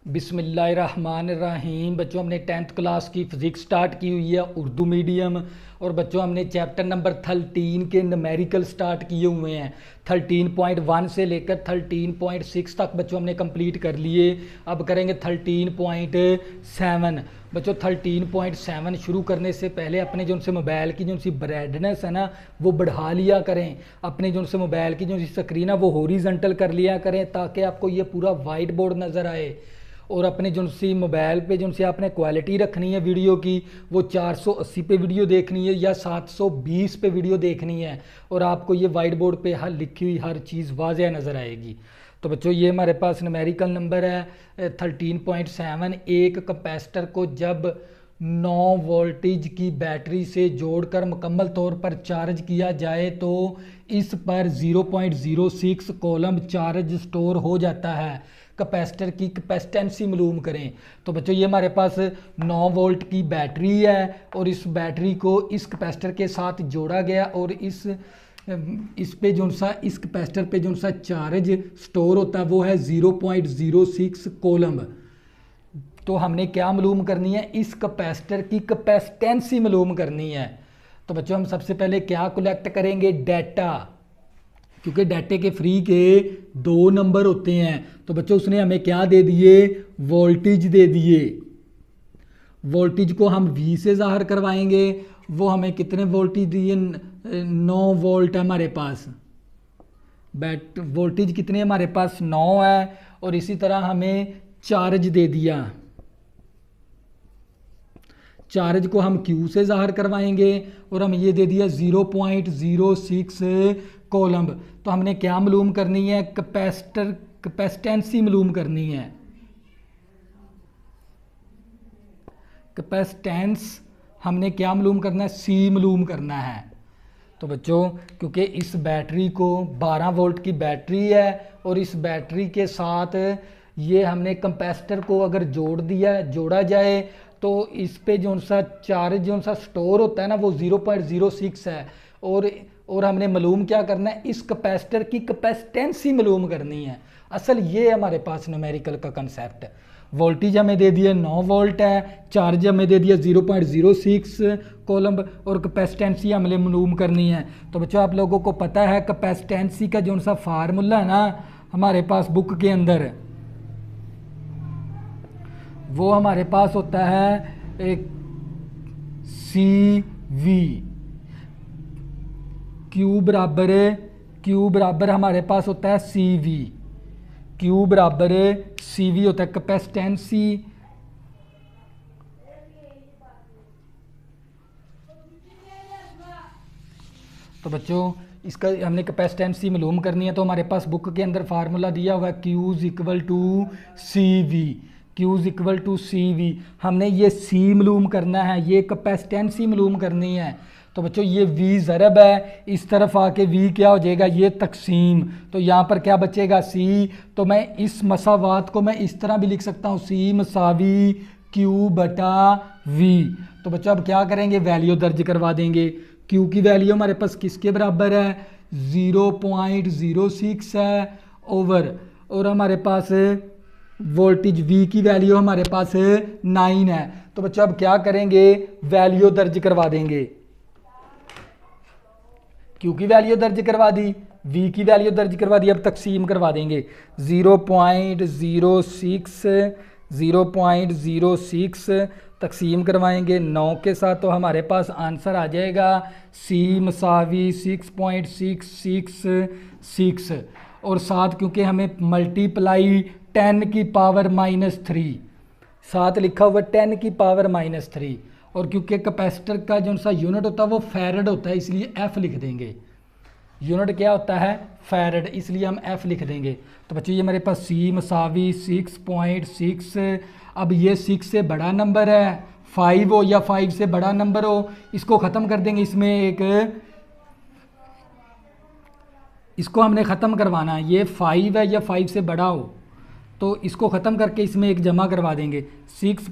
बिस्मिल्लाहिर्रहमानिर्रहीम। बच्चों हमने 10th क्लास की फ़िज़िक्स स्टार्ट की हुई है उर्दू मीडियम। और बच्चों हमने चैप्टर नंबर 13 के न्यूमेरिकल स्टार्ट किए हुए हैं। 13.1 से लेकर 13.6 तक बच्चों हमने कंप्लीट कर लिए। अब करेंगे 13.7। बच्चों 13.7 शुरू करने से पहले अपने जो उनसे मोबाइल की जो उनकी ब्राइटनेस है ना वो बढ़ा लिया करें। अपने जो उनसे मोबाइल की जो उनकी स्क्रीन है वो हॉरिजॉन्टल कर लिया करें ताकि आपको ये पूरा वाइट बोर्ड नज़र आए। और अपने जो सी मोबाइल पे जो से आपने क्वालिटी रखनी है वीडियो की वो 480 पे वीडियो देखनी है या 720 पे वीडियो देखनी है। और आपको ये वाइट बोर्ड पे हर लिखी हुई हर चीज़ वाज़ेह नज़र आएगी। तो बच्चों ये हमारे पास न्यूमेरिकल नंबर है 13.7। एक कैपेसिटर को जब 9 वोल्टेज की बैटरी से जोड़कर मुकम्मल तौर पर चार्ज किया जाए तो इस पर 0.06 कौलम चार्ज स्टोर हो जाता है। कैपेसिटर की कैपेसिटेंसी मालूम करें। तो बच्चों ये हमारे पास 9 वोल्ट की बैटरी है और इस बैटरी को इस कैपेसिटर के साथ जोड़ा गया और इस पे जो सा इस कैपेसिटर पे जो सा चार्ज स्टोर होता है वो है 0.06 कौलम। तो हमने क्या मालूम करनी है, इस कैपेसिटर की कैपेसिटेंसी मालूम करनी है। तो बच्चों हम सबसे पहले क्या कलेक्ट करेंगे, डाटा, क्योंकि डाटे के फ्री के 2 नंबर होते हैं। तो बच्चों उसने हमें क्या दे दिए, वोल्टेज दे दिए। वोल्टेज को हम V से ज़ाहिर करवाएंगे। वो हमें कितने वोल्टेज दिए, 9 वोल्ट है हमारे पास। वोल्टेज कितने हमारे पास 9 है। और इसी तरह हमें चार्ज दे दिया। चार्ज को हम Q से ज़ाहिर करवाएंगे और हम ये दे दिया 0.06 कौलम। तो हमने क्या मालूम करनी है, कैपेसिटर कैपेसिटेंसी मालूम करनी है। कैपेसिटेंस हमने क्या मालूम करना है, C मालूम करना है। तो बच्चों क्योंकि इस बैटरी को 12 वोल्ट की बैटरी है और इस बैटरी के साथ ये हमने कैपेसिटर को अगर जोड़ा जाए तो इस पे जो सा चार्ज जो सा स्टोर होता है ना वो 0.06 है। और हमने मालूम क्या करना है, इस कैपेसिटर की कैपेसिटेंसी मालूम करनी है। असल ये हमारे पास न्यूमेरिकल का कंसेप्ट है। वोल्टेज हमें दे दिया 9 वोल्ट है, चार्ज हमें दे दिया 0.06 कौलम और कैपेसिटेंसी हमें मालूम करनी है। तो बच्चों आप लोगों को पता है कैपेसिटेंसी का जो सा फार्मूला है ना हमारे पास बुक के अंदर, वो हमारे पास होता है एक CV। Q बराबर हमारे पास होता है CV। Q बराबर CV होता है कैपेसिटेंसी। तो बच्चों इसका हमने कैपेसिटेंसी मालूम करनी है। तो हमारे पास बुक के अंदर फार्मूला दिया हुआ है Q = CV। Q = CV। हमने ये C मालूम करना है, ये कैपेसिटेंसी मालूम करनी है। तो बच्चों ये V ज़रब है, इस तरफ आके V क्या हो जाएगा, ये तकसीम। तो यहाँ पर क्या बचेगा C। तो मैं इस मसावात को मैं इस तरह भी लिख सकता हूँ, C = Q/V। तो बच्चों अब क्या करेंगे, वैल्यू दर्ज करवा देंगे। Q की वैल्यू हमारे पास किसके बराबर है, 0.06 है ओवर, और हमारे पास वोल्टेज V की वैल्यू हमारे पास 9 है। तो बच्चों अब क्या करेंगे, वैल्यू दर्ज करवा देंगे। Q की वैल्यू दर्ज करवा दी, V की वैल्यू दर्ज करवा दी। अब तकसीम करवा देंगे 0.06 तकसीम करवाएंगे 9 के साथ। तो हमारे पास आंसर आ जाएगा C = 6.666। और साथ क्योंकि हमें मल्टीप्लाई 10⁻³ साथ लिखा हुआ 10⁻³ और क्योंकि कैपेसिटर का जो सा यूनिट होता है वो फैरड होता है इसलिए F लिख देंगे। यूनिट क्या होता है, फैरड, इसलिए हम F लिख देंगे। तो बच्चों ये मेरे पास C = 6.6। अब ये 6 से बड़ा नंबर है, 5 हो या 5 से बड़ा नंबर हो, इसको ख़त्म कर देंगे। इसको हमने ख़त्म करवाना है, ये 5 है या 5 से बड़ा हो तो इसको ख़त्म करके इसमें एक जमा करवा देंगे। 6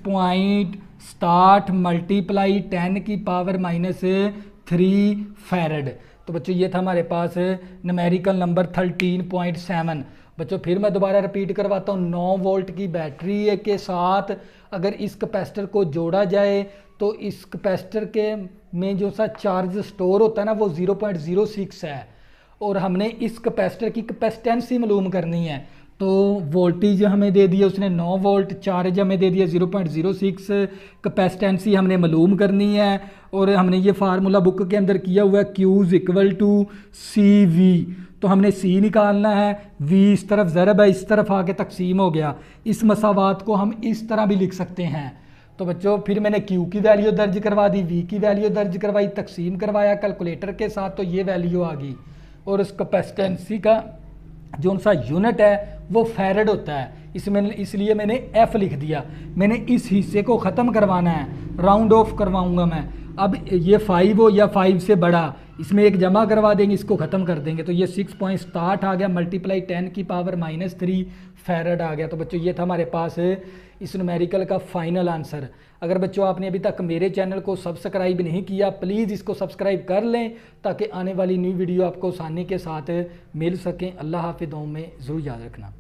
* मल्टीप्लाई 10⁻³ फैरड। तो बच्चों ये था हमारे पास न्यूमेरिकल नंबर 13.7। बच्चों फिर मैं दोबारा रिपीट करवाता हूँ, 9 वोल्ट की बैटरी के साथ अगर इस कैपेसिटर को जोड़ा जाए तो इस कैपेसिटर के में जो सा चार्ज स्टोर होता है ना वो 0.06 है, और हमने इस कैपेसिटर की कैपेसिटेंसी मालूम करनी है। तो वोल्टेज हमें दे दिया उसने 9 वोल्ट, चार्ज हमें दे दिया 0.06, कैपेसिटेंसी हमने मालूम करनी है, और हमने ये फार्मूला बुक के अंदर किया हुआ है Q = CV। तो हमने C निकालना है, V इस तरफ ज़रब है, इस तरफ आके तकसीम हो गया। इस मसावात को हम इस तरह भी लिख सकते हैं। तो बच्चों फिर मैंने Q की वैल्यू दर्ज करवा दी, V की वैल्यू दर्ज करवाई, तकसीम करवाया कैलकुलेटर के साथ, तो ये वैल्यू आ गई। और उस कैपेसिटेंसी का जो सा यूनिट है वो फैरड होता है, इसलिए मैंने F लिख दिया। मैंने इस हिस्से को ख़त्म करवाना है, राउंड ऑफ करवाऊंगा मैं। अब ये 5 हो या 5 से बड़ा, इसमें एक जमा करवा देंगे, इसको ख़त्म कर देंगे, तो ये 6.60 आ गया, मल्टीप्लाई 10⁻³ फैरड आ गया। तो बच्चों ये था हमारे पास इस न्यूमेरिकल का फाइनल आंसर। अगर बच्चों आपने अभी तक मेरे चैनल को सब्सक्राइब नहीं किया, प्लीज़ इसको सब्सक्राइब कर लें ताकि आने वाली न्यू वीडियो आपको आसानी के साथ मिल सकें। अल्लाह हाफ़िज़, दुआ में ज़रूर याद रखना।